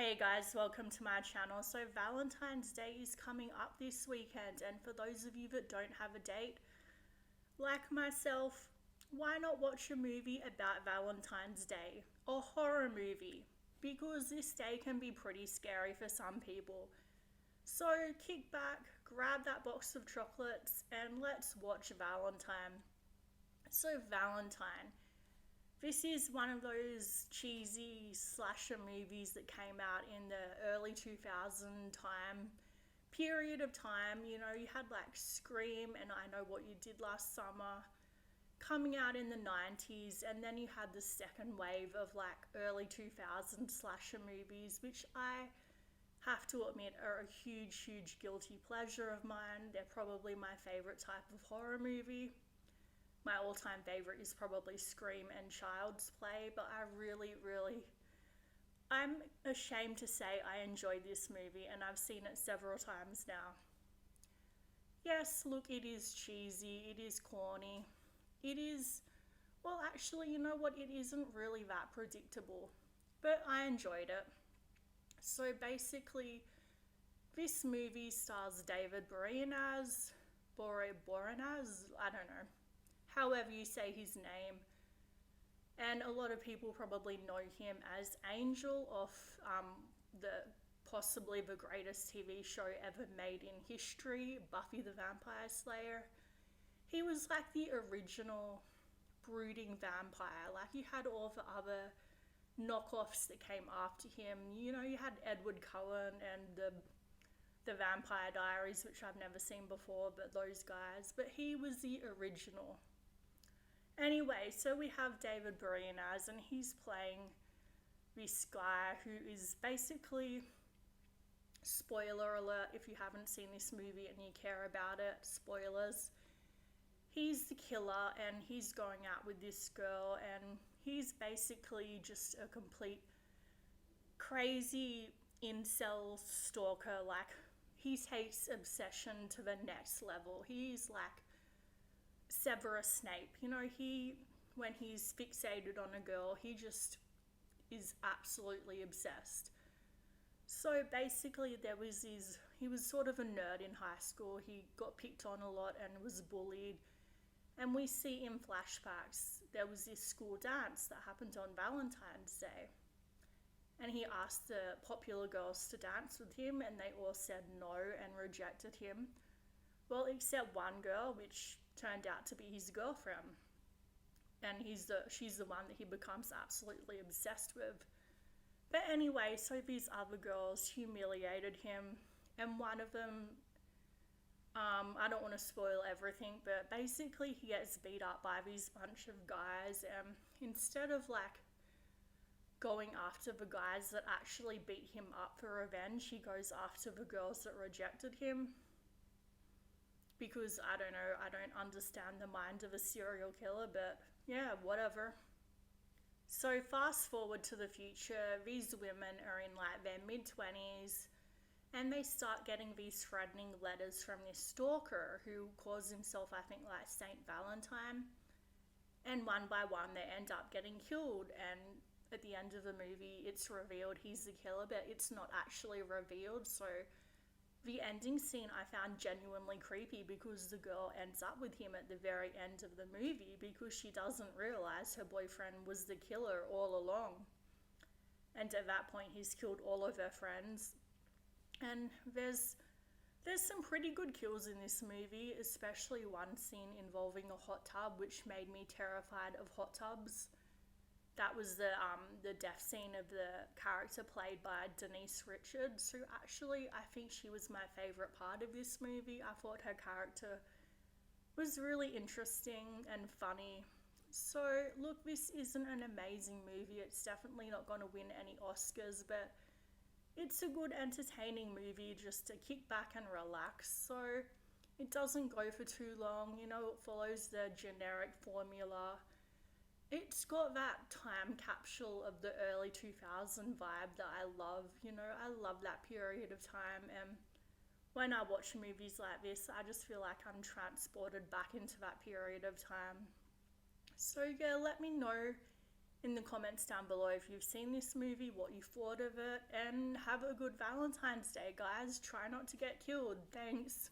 Hey guys, welcome to my channel. So Valentine's Day is coming up this weekend, and for those of you that don't have a date, like myself, why not watch a movie about Valentine's Day? A horror movie, because this day can be pretty scary for some people. So kick back, grab that box of chocolates, and let's watch Valentine. So Valentine. This is one of those cheesy slasher movies that came out in the early 2000 period of time. You know, you had like Scream and I Know What You Did Last Summer coming out in the 90s, and then you had the second wave of like early 2000 slasher movies, which I have to admit are a huge guilty pleasure of mine. They're probably my favorite type of horror movie. My all-time favorite is probably Scream and Child's Play, but I'm ashamed to say I enjoyed this movie and I've seen it several times now. Yes, look, it is cheesy, it is corny, it is, well, actually, you know what, it isn't really that predictable, but I enjoyed it. So basically, this movie stars David Boreanaz, I don't know, however you say his name. And a lot of people probably know him as Angel of the possibly the greatest TV show ever made in history, Buffy the Vampire Slayer. He was like the original brooding vampire. Like you had all the other knockoffs that came after him. You know, you had Edward Cullen and the Vampire Diaries, which I've never seen before, but those guys. But he was the original. Anyway, so we have David Boreanaz, and he's playing this guy who is basically, spoiler alert if you haven't seen this movie and you care about it, spoilers. He's the killer and he's going out with this girl, and he's basically just a complete crazy incel stalker. Like, he takes obsession to the next level. He's like Severus Snape. You know, when he's fixated on a girl, he just is absolutely obsessed. So basically, he was sort of a nerd in high school. He got picked on a lot and was bullied. And we see in flashbacks, there was this school dance that happened on Valentine's Day. And he asked the popular girls to dance with him, and they all said no and rejected him. Well, except one girl, which turned out to be his girlfriend. And she's the one that he becomes absolutely obsessed with. But anyway, so these other girls humiliated him, and one of them, I don't want to spoil everything, but basically he gets beat up by these bunch of guys, and instead of like going after the guys that actually beat him up for revenge, he goes after the girls that rejected him. Because I don't know, I don't understand the mind of a serial killer, but yeah, whatever. So fast forward to the future, these women are in like their mid-20s, and they start getting these threatening letters from this stalker who calls himself, I think, like Saint Valentine. And one by one they end up getting killed, and at the end of the movie it's revealed he's the killer, but it's not actually revealed. So the ending scene I found genuinely creepy, because the girl ends up with him at the very end of the movie because she doesn't realize her boyfriend was the killer all along. And at that point he's killed all of her friends. And there's some pretty good kills in this movie, especially one scene involving a hot tub, which made me terrified of hot tubs. That was the death scene of the character played by Denise Richards, who actually, I think she was my favourite part of this movie. I thought her character was really interesting and funny. So look, this isn't an amazing movie. It's definitely not going to win any Oscars, but it's a good entertaining movie just to kick back and relax. So it doesn't go for too long. You know, it follows the generic formula. It's got that time capsule of the early 2000 vibe that I love. You know, I love that period of time, and when I watch movies like this, I just feel like I'm transported back into that period of time. So yeah, let me know in the comments down below if you've seen this movie, what you thought of it, and have a good Valentine's Day, guys. Try not to get killed. Thanks.